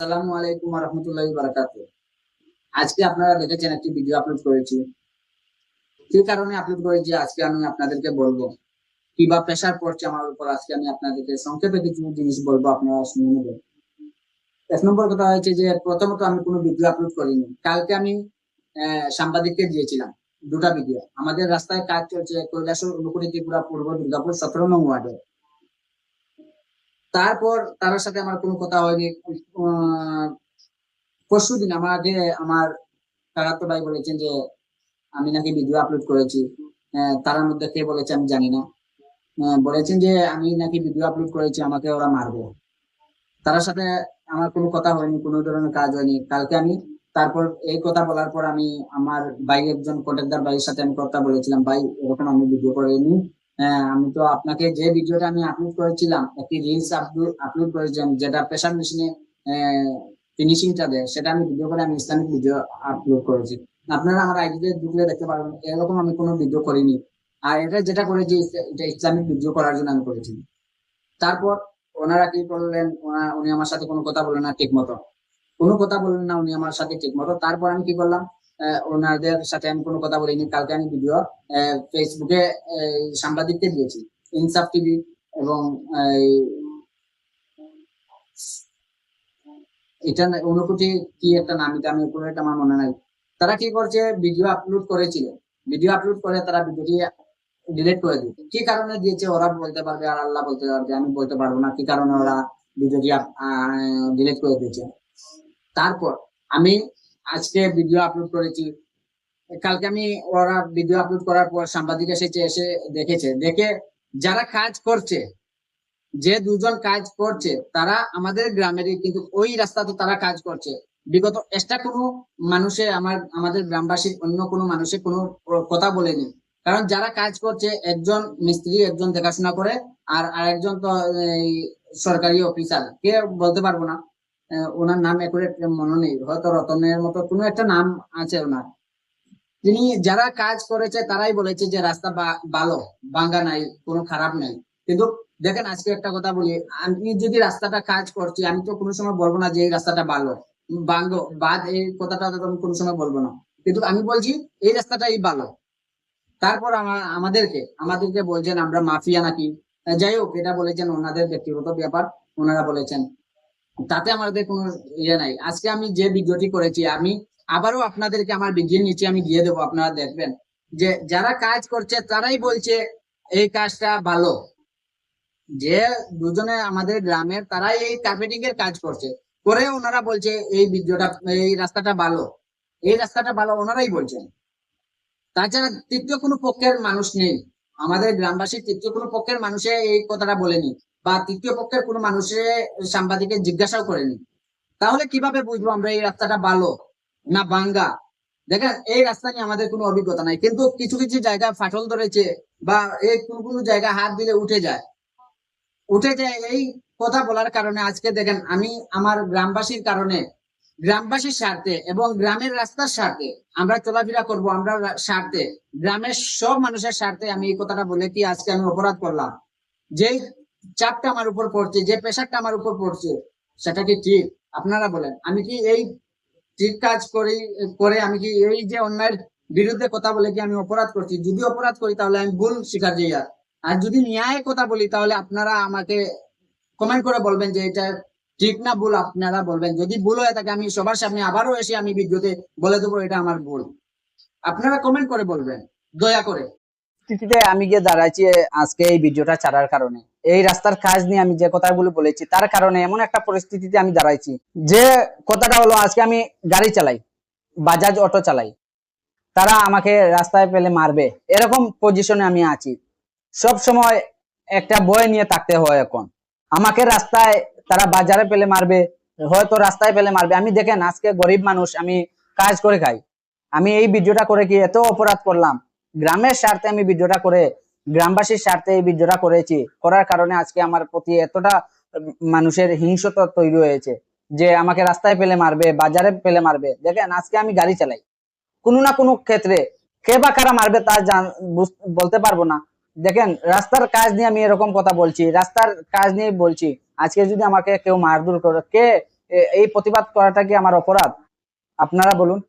আসসালামু আলাইকুম ওয়া রাহমাতুল্লাহি ওয়া বারাকাতুহু। আজকে আপনারা দেখেছেন একটি ভিডিও আপলোড করেছি। কি কারণে আপলোড করেছি আজকে আমি আপনাদেরকে বলবো। কিংবা প্রেশার পড়ছে আমার উপর আজকে আমি আপনাদেরকে সংক্ষেপে কিছু জিনিস বলবো, আপনারা শুনে নেবেন। ১ নম্বর কথা হচ্ছে যে প্রথমত আমি কোনো ভিডিও আপলোড করিনি। কালকে আমি সাংবাদিককে দিয়েছিলাম ২ টা ভিডিও। আমাদের রাস্তায় কাজ চলছে কৈলাসহর, ঊনকোটি, ত্রিপুরা, পূর্ব দুর্গাপুর ১৭ নং ওয়ার্ডে। তারপর তার সাথে আমার কোনো কথা হয়নি। আ পরশুদিন আমার কাকাতো ভাই বলেছেন যে আমি নাকি ভিডিও আপলোড করেছি। তার মধ্যে কে বলেছে আমি জানি না। বলেছেন যে আমি নাকি ভিডিও আপলোড করেছি, আমাকে ওরা মারবে। তার সাথে আমার কোনো কথা হয়নি, কোনো ধরনের কাজ হয়নি। কালকে আমি তারপর এই কথা বলার পর আমি আমার ভাই, একজন কন্ট্রাক্টর ভাইয়ের সাথে আমি কথা বলেছিলাম, ভাই এরকম আমি ভিডিও করিনি। আমি তো আপনাকে যে ভিডিওটা আমি আপলোড করেছিলাম, একটি রিলস আপলোড করেছিলাম যেটা প্রেসার মেশিনে ফিনিশিংটা দেয়, সেটা আমি ভিডিও করে আমি ইসলামিক ভিডিও আপলোড করেছি। আপনারা আমার আইডিতে ঢুকলে দেখতে পারবেন এরকম আমি কোনো ভিডিও করিনি। আর এটা যেটা করেছি এটা ইসলামিক ভিডিও করার জন্য আমি করেছি। তারপর ওনারা কি করলেন, উনি আমার সাথে কোনো কথা বললেন না ঠিক মতো, কোনো কথা বললেন না উনি আমার সাথে ঠিক মতো। তারপর আমি কি করলাম, ওনাদের সাথে আমি কোনো কথা বলিনি। কালকে আমি ভিডিও ফেসবুকে সাংবাদিককে দিয়েছি, ইনসাফ টিভি এবং এটা ঊনকোটি কি একটা নাম, এটা আমি পুরো আমার মনে নাই। তারা কি করছে, ভিডিও আপলোড করেছিল, ভিডিও আপলোড করে তারা ভিডিওটি ডিলিট করে দিয়েছে। কি কারণে দিয়েছে ওরা বলতে পারবে আর আল্লাহ বলতে পারবে, আমি বলতে পারবো না কি কারণে ওরা ভিডিওটি ডিলিট করে দিয়েছে। তারপর আমি আজকে ভিডিও আপলোড করেছি। কালকে আমি ওরা ভিডিও আপলোড করার পর সাংবাদিক এসেছে, এসে দেখেছে, দেখে যারা কাজ করছে, যে দুজন কাজ করছে তারা আমাদের গ্রামেরই, কিন্তু ওই রাস্তাতে তারা কাজ করছে। বিগত এক্সট্রা কোনো মানুষে আমাদের গ্রামবাসীর অন্য কোনো মানুষে কোনো কথা বলেনি। কারণ যারা কাজ করছে, একজন মিস্ত্রি, একজন দেখাশোনা করে, আর আরেকজন তো এই সরকারি অফিসার, কে বলতে পারবো না। ওনার নাম একুরেট মনে নেই, হয়তো রতনের মতো কোনো একটা নাম আছে ওনার। তিনি যারা কাজ করেছে তারাই বলেছে যে রাস্তা ভালো, ভাঙ্গা নাই, কোনো খারাপ নাই। কিন্তু দেখেন আজকে একটা কথা বলি, আমি যদি রাস্তাটা কাজ করছি, আমি তো কোনো সময় বলবো না যে এই রাস্তাটা ভালো, ভাঙ্গো বাদ, এই কথাটা তো আমি কোনো সময় বলবো না। কিন্তু আমি বলছি এই রাস্তাটাই ভালো। তারপর আমাদেরকে বলছেন আমরা মাফিয়া নাকি। যাই হোক, এটা বলেছেন ওনাদের ব্যক্তিগত ব্যাপার, ওনারা বলেছেন, তাতে আমাদের কোনো ইয়ে নাই। আজকে আমি যে ভিডিওটি করেছি, আমি আবারও আপনাদেরকে আমার ভিডিওর নিচে আমি দিয়ে দেবো, আপনারা দেখবেন যে যারা কাজ করছে তারাই বলছে এই কাজটা ভালো। যে দুজনে আমাদের গ্রামের তারাই এই কার্পেটিং এর কাজ করছে, করে ওনারা বলছে এই ভিডিওটা, এই রাস্তাটা ভালো, এই রাস্তাটা ভালো ওনারাই বলছেন। তাছাড়া তৃতীয় কোনো পক্ষের মানুষ নেই আমাদের গ্রামবাসী, তৃতীয় কোনো পক্ষের মানুষে এই কথাটা বলেনি, বা তৃতীয় পক্ষের কোনো মানুষে সাংবাদিকের জিজ্ঞাসাও করেনি। তাহলে কিভাবে বুঝবো আমরা এই রাস্তাটা ভালো না ভাঙ্গা? দেখেন এই রাস্তা নিয়ে আমাদের কোনো অভিজ্ঞতা নাই, কিন্তু কিছু কিছু জায়গায় ফাটল ধরেছে, বা এই কোনো কোনো জায়গায় হাত দিলে উঠে যায় এই কথা বলার কারণে আজকে দেখেন আমি আমার গ্রামবাসীর কারণে, গ্রামবাসীর স্বার্থে এবং গ্রামের রাস্তার স্বার্থে আমরা চলাফেরা করব, আমরা স্বার্থে, গ্রামের সব মানুষের স্বার্থে আমি এই কথাটা বলে কি আজকে আমি অপরাধ করলাম। যেই চাপটা আমার উপর পড়ছে, যে প্রেশারটা আমার উপর পড়ছে, সেটা কি ঠিক? আপনারা বলেন, আমি কি এই ঠিক কাজ করে আমি কি এই যে অন্যায়ের বিরুদ্ধে কথা বলে কি আমি অপরাধ করছি? যদি অপরাধ করি তাহলে আমি ভুল স্বীকার করি, আর যদি ন্যায়ের কথা বলি তাহলে আপনারা আমাকে কমেন্ট করে বলবেন যে এটা ঠিক না ভুল, আপনারা বলবেন। যদি ভুল হয়ে থাকে আমি সবার সামনে আবারও এসে আমি ভিডিওতে বলে দেবো এটা আমার ভুল। আপনারা কমেন্ট করে বলবেন দয়া করে। পরিস্থিতিতে আমি গিয়ে দাঁড়াইছি আজকে এই ভিডিওটা ছাড়ার কারণে, এই রাস্তার কাজ নিয়ে আমি যে কথাগুলো বলেছি তার কারণে এমন একটা পরিস্থিতিতে আমি দাঁড়াইছি। যে কথাটা হলো, আজকে আমি গাড়ি চালাই, বাজাজ অটো চালাই, তারা আমাকে রাস্তায় পেলে মারবে এরকম পজিশনে আমি আছি। সব সময় একটা ভয় নিয়ে থাকতে হয়। এখন আমাকে রাস্তায় তারা বাজারে পেলে মারবে, হয়তো রাস্তায় পেলে মারবে। আমি দেখেন আজকে গরিব মানুষ, আমি কাজ করে খাই, আমি এই ভিডিওটা করে কি এত অপরাধ করলাম? গ্রামের স্বার্থে আমি ভিডিওটা করে, গ্রামবাসীর স্বার্থে এই ভিডিওটা করেছি, করার কারণে আজকে আমার প্রতি এতটা মানুষের হিংসতা তৈরি হয়েছে যে আমাকে রাস্তায় পেলে মারবে, বাজারে পেলে মারবে। দেখেন আজকে আমি গাড়ি চালাই, কোনো না কোনো ক্ষেত্রে কে বা কারা মারবে তা বলতে পারবো না। দেখেন রাস্তার কাজ নিয়ে আমি এরকম কথা বলছি, রাস্তার কাজ নিয়ে বলছি। আজকে যদি আমাকে কেউ মারধর করে, কে এই প্রতিবাদ করাটা কি আমার অপরাধ? আপনারা বলুন।